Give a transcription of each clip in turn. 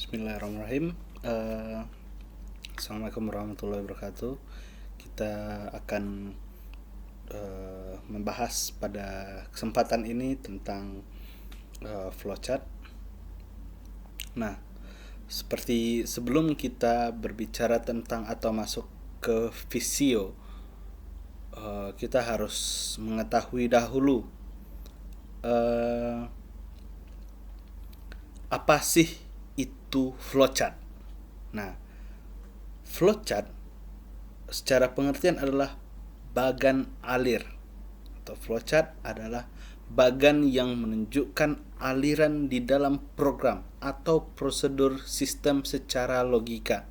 Bismillahirrahmanirrahim. Assalamualaikum warahmatullahi wabarakatuh. Kita akan membahas pada kesempatan ini tentang flowchart. Nah, seperti sebelum kita berbicara tentang atau masuk ke Visio, kita harus mengetahui dahulu apa sih itu flowchart. Nah, flowchart secara pengertian adalah bagan alir, atau flowchart adalah bagan yang menunjukkan aliran di dalam program atau prosedur sistem secara logika.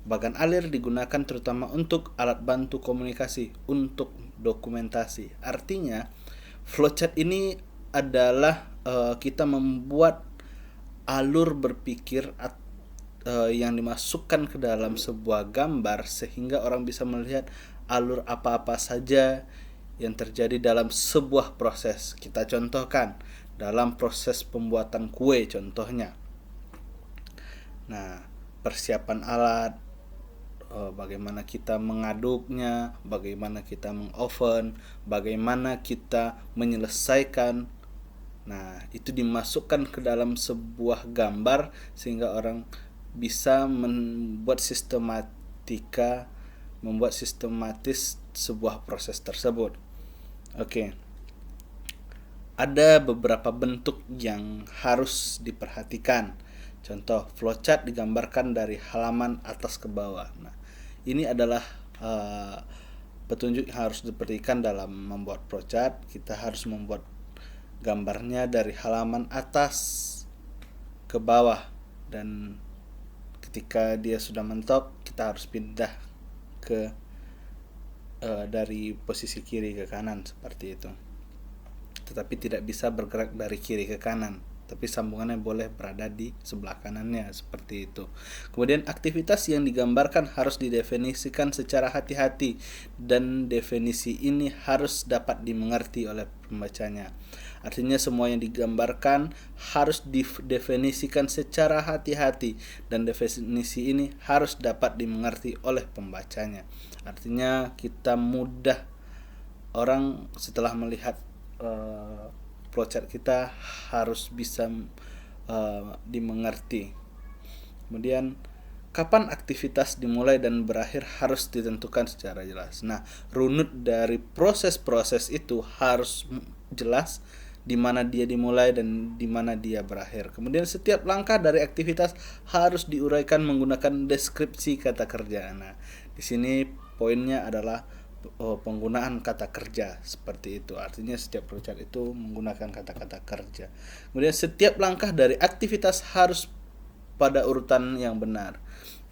Bagan alir digunakan terutama untuk alat bantu komunikasi, untuk dokumentasi. Artinya, flowchart ini adalah kita membuat alur berpikir yang dimasukkan ke dalam sebuah gambar sehingga orang bisa melihat alur apa-apa saja yang terjadi dalam sebuah proses. Kita contohkan dalam proses pembuatan kue contohnya. Nah, persiapan alat, bagaimana kita mengaduknya, bagaimana kita mengoven, bagaimana kita menyelesaikan. Nah, itu dimasukkan ke dalam sebuah gambar sehingga orang bisa membuat sistematis sebuah proses tersebut. Oke. Ada beberapa bentuk yang harus diperhatikan. Contoh, flowchart digambarkan dari halaman atas ke bawah. Nah, ini adalah petunjuk yang harus diperhatikan dalam membuat flowchart. Kita harus membuat gambarnya dari halaman atas ke bawah, dan ketika dia sudah mentok kita harus pindah ke dari posisi kiri ke kanan seperti itu. Tetapi tidak bisa bergerak dari kiri ke kanan, tapi sambungannya boleh berada di sebelah kanannya seperti itu. Kemudian aktivitas yang digambarkan harus didefinisikan secara hati-hati, dan definisi ini harus dapat dimengerti oleh pembacanya. Artinya semua yang digambarkan harus didefinisikan secara hati-hati, dan definisi ini harus dapat dimengerti oleh pembacanya. Artinya kita mudah, orang setelah melihat flowchart kita harus bisa dimengerti. Kemudian kapan aktivitas dimulai dan berakhir harus ditentukan secara jelas. Nah, runut dari proses-proses itu harus jelas, di mana dia dimulai dan di mana dia berakhir. Kemudian setiap langkah dari aktivitas harus diuraikan menggunakan deskripsi kata kerja. Nah, di sini poinnya adalah penggunaan kata kerja seperti itu. Artinya setiap flowchart itu menggunakan kata-kata kerja. Kemudian setiap langkah dari aktivitas harus pada urutan yang benar.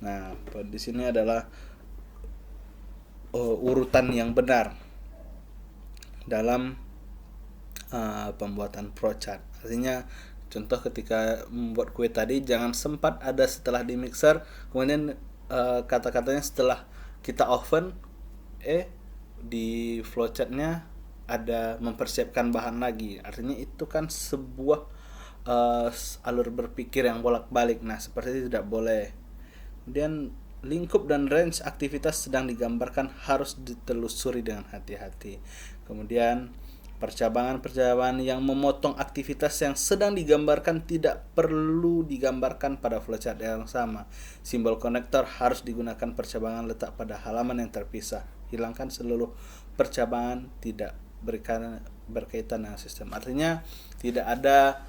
Nah, di sini adalah urutan yang benar dalam pembuatan flowchart. Artinya contoh ketika membuat kue tadi, jangan sempat ada setelah di mixer kemudian kata-katanya setelah kita oven di flowchartnya ada mempersiapkan bahan lagi. Artinya itu kan sebuah alur berpikir yang bolak-balik. Nah, seperti itu tidak boleh. Kemudian lingkup dan range aktivitas sedang digambarkan harus ditelusuri dengan hati-hati. Kemudian percabangan-percabangan yang memotong aktivitas yang sedang digambarkan tidak perlu digambarkan pada flowchart yang sama. Simbol konektor harus digunakan percabangan letak pada halaman yang terpisah. Hilangkan seluruh percabangan tidak berkaitan dengan sistem. Artinya tidak ada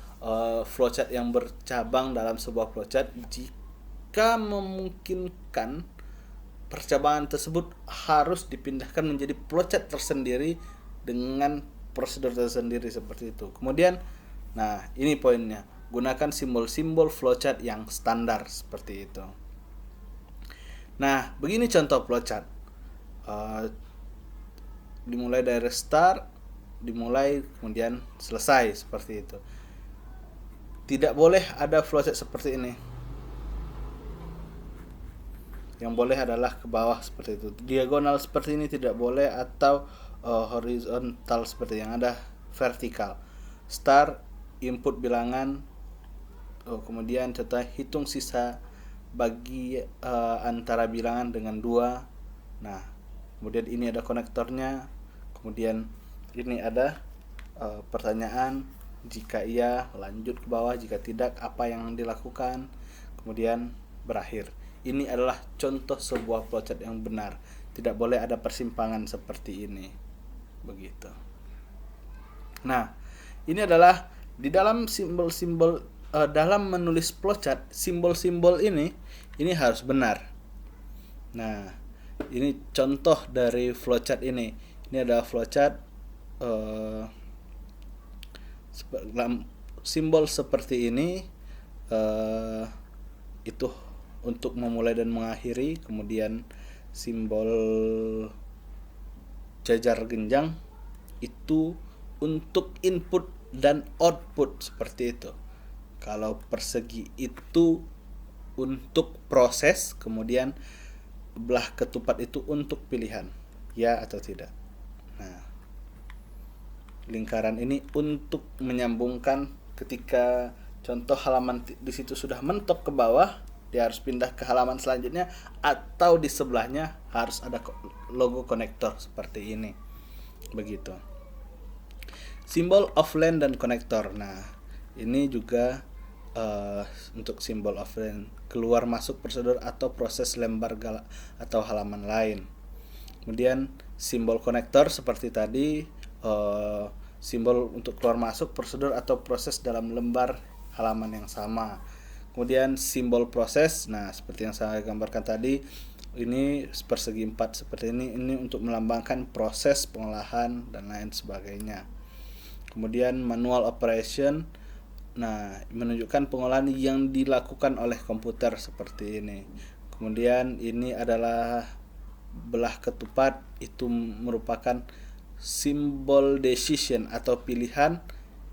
flowchart yang bercabang dalam sebuah flowchart. Jika memungkinkan, percabangan tersebut harus dipindahkan menjadi flowchart tersendiri dengan prosedur tersendiri seperti itu. Kemudian, nah ini poinnya, gunakan simbol-simbol flowchart yang standar seperti itu. Nah, begini contoh flowchart. Dimulai dari start, dimulai kemudian selesai seperti itu. Tidak boleh ada flowchart seperti ini. Yang boleh adalah ke bawah seperti itu. Diagonal seperti ini tidak boleh, atau horizontal seperti yang ada vertikal. Start, input bilangan, kemudian contoh hitung sisa bagi antara bilangan dengan 2. Nah, kemudian ini ada konektornya. Kemudian ini ada pertanyaan, jika iya lanjut ke bawah, jika tidak apa yang dilakukan, kemudian berakhir. Ini adalah contoh sebuah flowchart yang benar. Tidak boleh ada persimpangan seperti ini. Begitu. Nah, ini adalah di dalam simbol-simbol dalam menulis flowchart, simbol-simbol ini harus benar. Nah, ini contoh dari flowchart ini. Ini adalah flowchart simbol seperti ini, itu untuk memulai dan mengakhiri. Kemudian simbol jajar genjang itu untuk input dan output, seperti itu. Kalau persegi itu untuk proses, kemudian belah ketupat itu untuk pilihan, ya atau tidak. Nah, lingkaran ini untuk menyambungkan ketika contoh halaman di situ sudah mentok ke bawah, dia harus pindah ke halaman selanjutnya, atau di sebelahnya harus ada logo konektor seperti ini. Begitu. Simbol offline dan konektor. Nah, ini juga untuk simbol offline, keluar masuk prosedur atau proses lembar atau halaman lain. Kemudian simbol konektor seperti tadi, simbol untuk keluar masuk prosedur atau proses dalam lembar halaman yang sama. Kemudian simbol proses, nah seperti yang saya gambarkan tadi, ini persegi 4 seperti ini untuk melambangkan proses pengolahan dan lain sebagainya. Kemudian manual operation, nah menunjukkan pengolahan yang dilakukan oleh komputer seperti ini. Kemudian ini adalah belah ketupat, itu merupakan simbol decision atau pilihan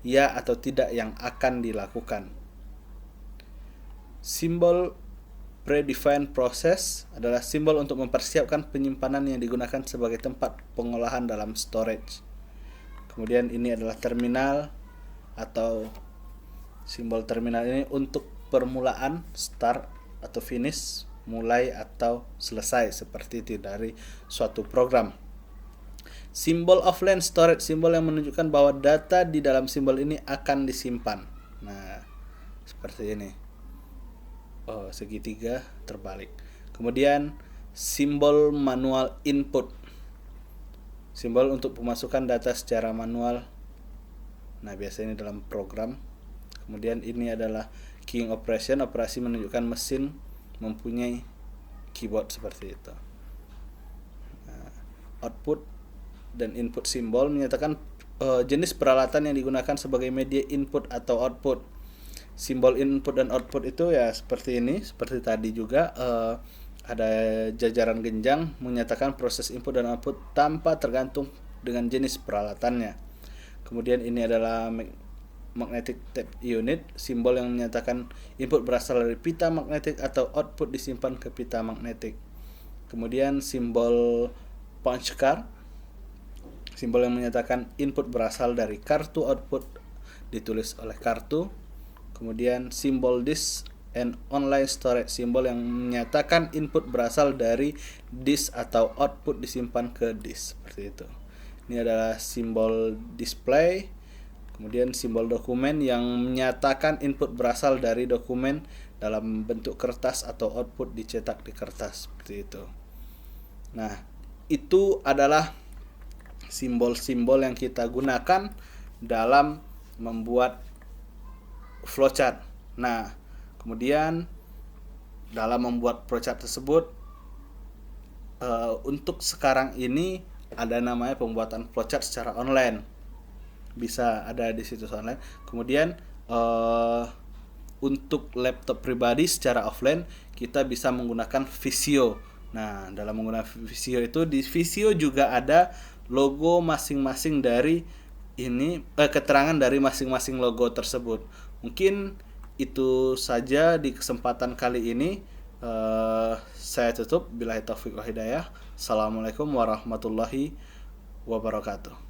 ya atau tidak yang akan dilakukan. Simbol predefined process adalah simbol untuk mempersiapkan penyimpanan yang digunakan sebagai tempat pengolahan dalam storage. Kemudian ini adalah terminal, atau simbol terminal ini untuk permulaan, start atau finish, mulai atau selesai, seperti itu dari suatu program. Simbol offline storage, simbol yang menunjukkan bahwa data di dalam simbol ini akan disimpan. Nah, seperti ini. Segitiga terbalik. Kemudian simbol manual input, simbol untuk pemasukan data secara manual. Nah, biasanya dalam program. Kemudian ini adalah keying operation, operasi menunjukkan mesin mempunyai keyboard, seperti itu. Nah, output dan input simbol menyatakan jenis peralatan yang digunakan sebagai media input atau output. Simbol input dan output itu ya seperti ini, seperti tadi juga ada jajaran genjang menyatakan proses input dan output tanpa tergantung dengan jenis peralatannya. Kemudian ini adalah magnetic tape unit, simbol yang menyatakan input berasal dari pita magnetik atau output disimpan ke pita magnetik. Kemudian simbol punch card, simbol yang menyatakan input berasal dari kartu, output ditulis oleh kartu. Kemudian simbol disk and online storage, simbol yang menyatakan input berasal dari disk atau output disimpan ke disk, seperti itu. Ini adalah simbol display. Kemudian simbol dokumen yang menyatakan input berasal dari dokumen dalam bentuk kertas atau output dicetak di kertas, seperti itu. Nah, itu adalah simbol-simbol yang kita gunakan dalam membuat flowchart. Nah, kemudian dalam membuat flowchart tersebut, untuk sekarang ini ada namanya pembuatan flowchart secara online, bisa ada di situs online. Kemudian untuk laptop pribadi secara offline kita bisa menggunakan Visio. Nah, dalam menggunakan Visio itu, di Visio juga ada logo masing-masing dari ini, keterangan dari masing-masing logo tersebut. Mungkin itu saja di kesempatan kali ini. Saya tutup. Billahi taufiq wal hidayah. Assalamualaikum warahmatullahi wabarakatuh.